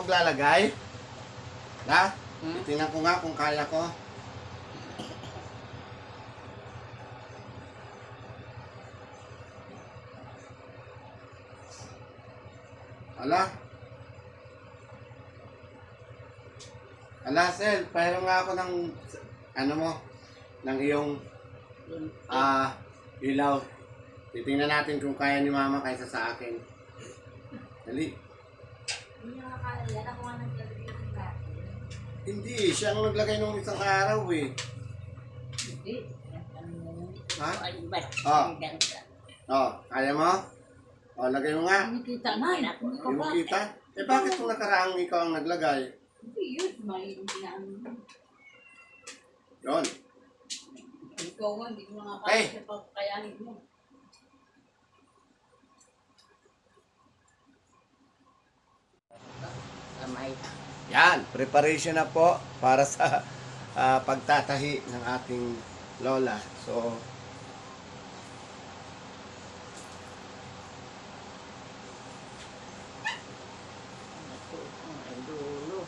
maglalagay? Ha? Hmm? Tingnan ko nga kung kaya ko. Ala? Ala, Sel, pahiram nga ako ng, ano mo, ng iyong, ilaw. Titingnan natin kung kaya ni Mama kaysa sa akin. Dali. Hindi niya makakala. Yan ako nga naglalagay ng natin. Hindi, siya ang naglagay nung isang araw eh. Hindi. Ha? Ay, ba't Ah. hanggang sa... Oh, kaya mo? Oh, lagay mo nga. Hindi kita na. Hindi ko Hindi mo ba? kita? Eh bakit kung nakaraang ikaw ang naglagay? Hindi yun. May pinaan. Yun. Ikaw nga, hindi mo Eh. nakakala sa pagkayanin mo. Sa may... Yan, preparation na po para sa pagtatahi ng ating lola. So, Ang dulo.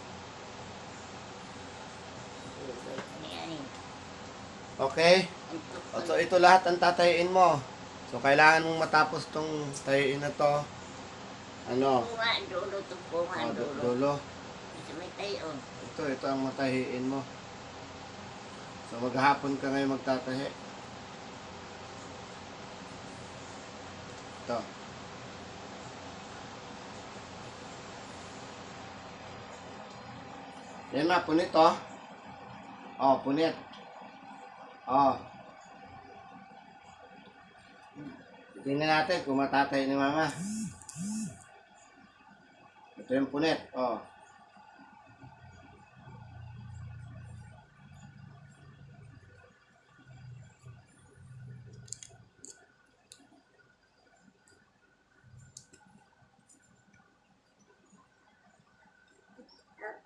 Yan eh. okay. So, ito lahat ang tatahiin mo. So, kailangan mong matapos tong tahiin na to. Ano? Tunga, dulo, tupungan, dulo. Dulo. Sa may tayo. Ito ang matahiin mo. So, maghapon ka ngayon magtatahi. Ito. Yan na, punit oh. Oh, punit. Oh. Tingnan natin kung matatay ni Mama. Ito yung punit. Oh.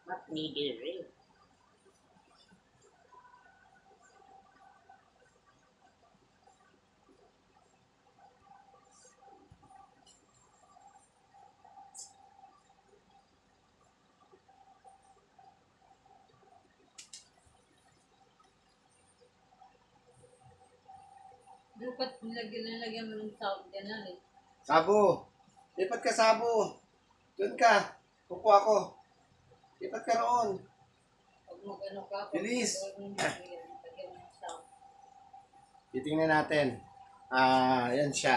Ba't ni diri? Dapat nilagyan mo ng sound yan na eh. Sabo. Lipat ka, Sabo. Doon ka. Kupo ako. Lipat ka roon. Pag mag-ano ka, Bilis. lagyan mo ng sound. Titingnan natin. Yan siya.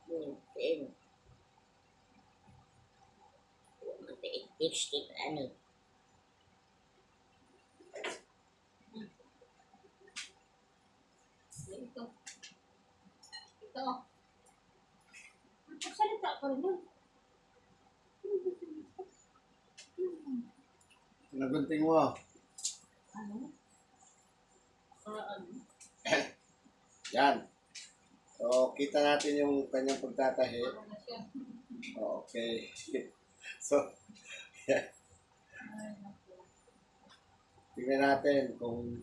Gunting. Matiik-tikstik ano. Ito. Ito. Magsalita ka rin nun. Nagunting mo. Ano? Ano? Yan. So, kita natin yung kanyang pagtatahi. Ano na siya? Okay. So, yan. Ay, naku. Tingnan natin kung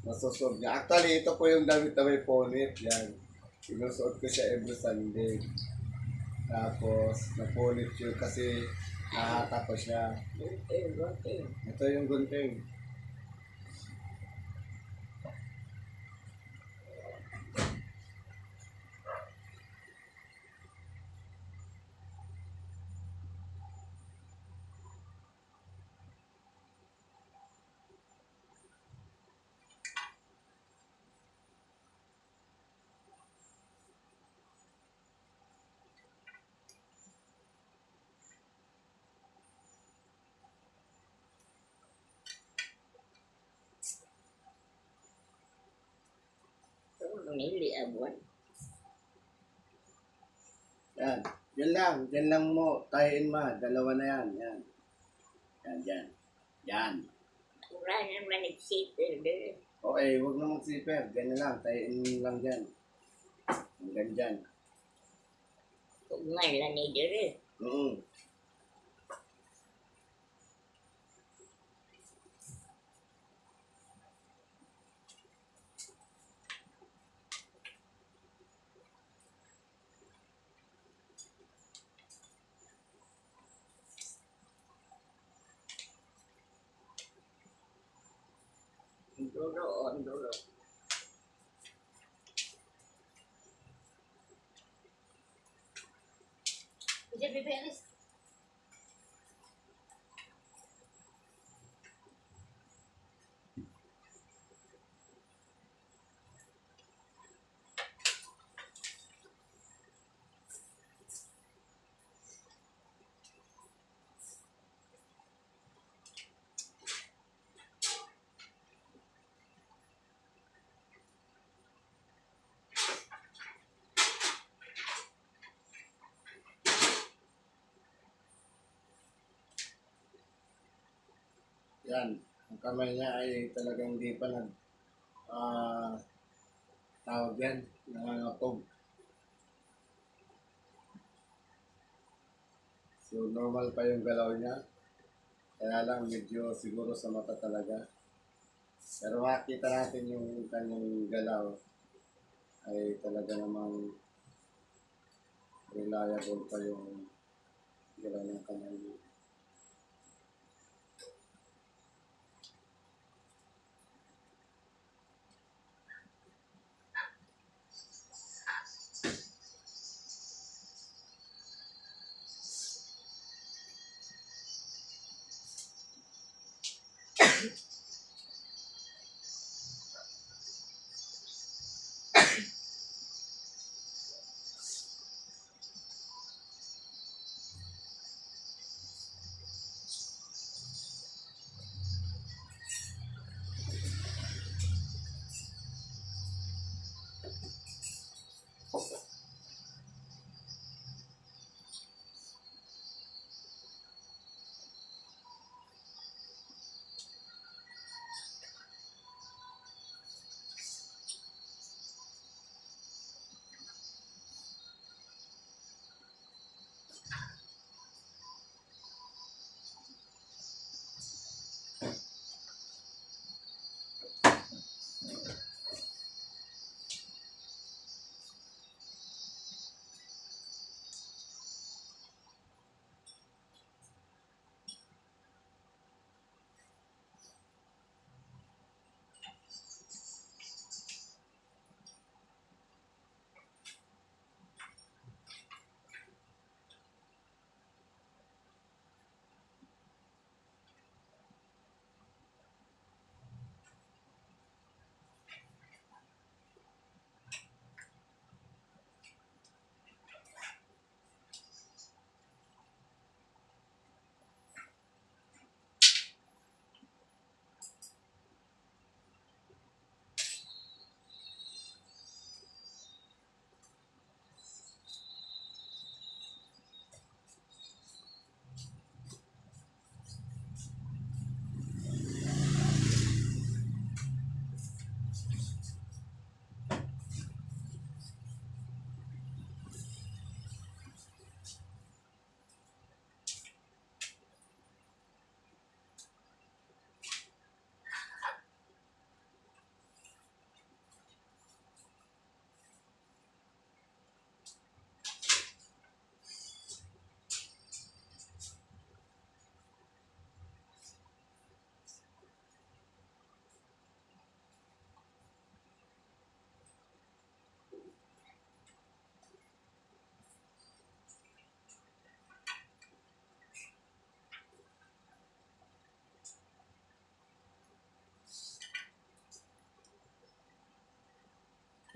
masusuot niya. Actually, ito po yung damit na may punit. Yan. Sinusuot ko siya every Sunday. Tapos, napunit yun kasi nakahata ko siya. Gunting, gunting. Ito yung gunting. Nili abuan. Yan. Yan lang. Yan lang mo. Tayin ma. Dalawa na yan. Yan. Yan, yan. Yan. Wala naman nagsipil din. Okay, huwag na mag-zipper. Ganyan lang. Tayin lang dyan. Hanggang dyan. Kung nga lang ni dire. Mm. Dulo on dulo. Diyan, bebe, alis. Yan. Ang kamay niya ay talagang hindi pa tawag yan. Nangangapog. So, normal pa yung galaw niya. Kaya lang medyo siguro sa mata talaga. Pero makikita natin yung kanyang galaw ay talaga namang reliable pa yung galaw ng kanyang.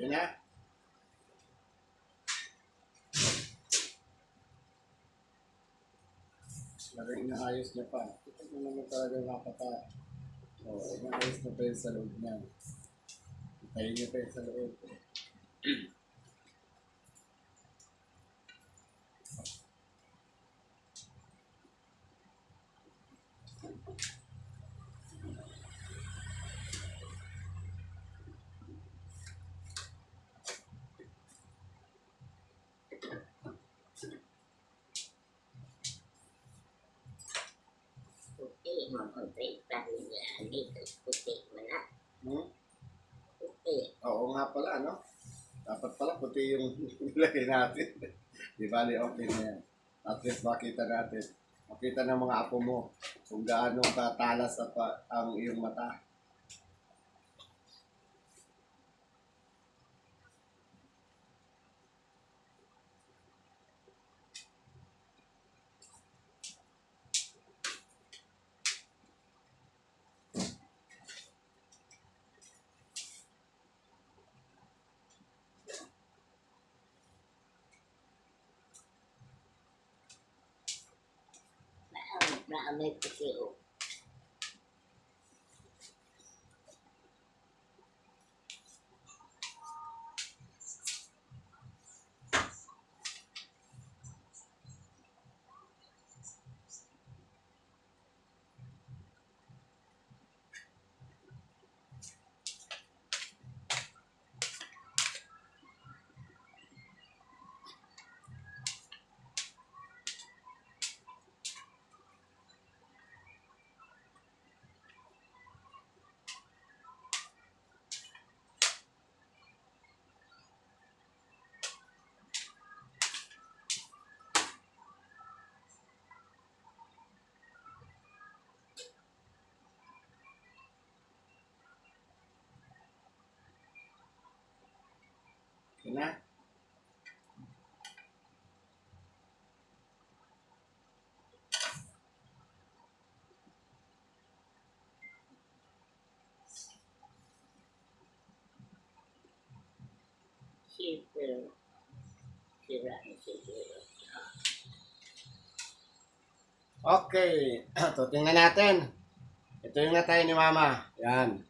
Yun na. Lagay inaayos niya pa. Ito mo naman talaga nakaka. O, inaayos na pa yun sa loob niya. Tayo niya pa yun sa loob. Puti, mapunti pa rin yan. Dito, puti mo na. Hmm? Puti. Oo nga pala, no? Dapat pala puti yung nilagay natin. Di bali, okay na yan. At least makita natin. Makita ng mga apo mo kung gaano katalas at ang iyong mata. Marami puti o. Okay na? Silver. Sira na siguro. Okay. So, tingnan natin. Ito yung natay ni Mama. Yan.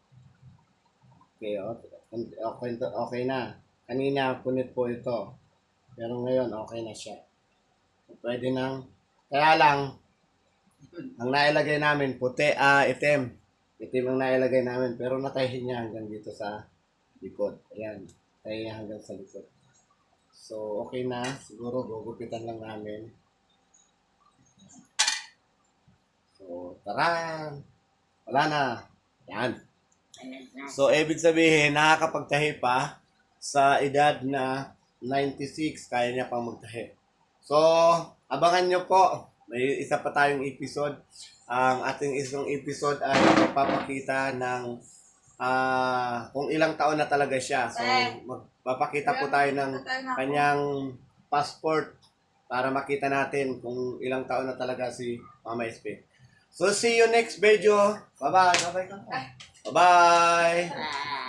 Okay, okay na. Kanina, punit po ito. Pero ngayon, okay na siya. Pwede nang, kaya lang, ang nailagay namin, puti, itim. Itim ang nailagay namin, pero natahin niya hanggang dito sa likod. Ayan, tahin niya hanggang sa likod. So, okay na. Siguro, gugupitan lang namin. So, tara! Wala na. Yan. Ano na? So, ibig sabihin, nakakapagtahi pa sa edad na 96, kaya niya pang magtahi. So, abangan nyo po. May isa pa tayong episode. Ang ating isang episode ay magpapakita ng kung ilang taon na talaga siya. So, magpapakita po tayo ng kanyang passport para makita natin kung ilang taon na talaga si Mama SP. So, see you next video. Bye-bye. Bye-bye. Bye-bye. Ah.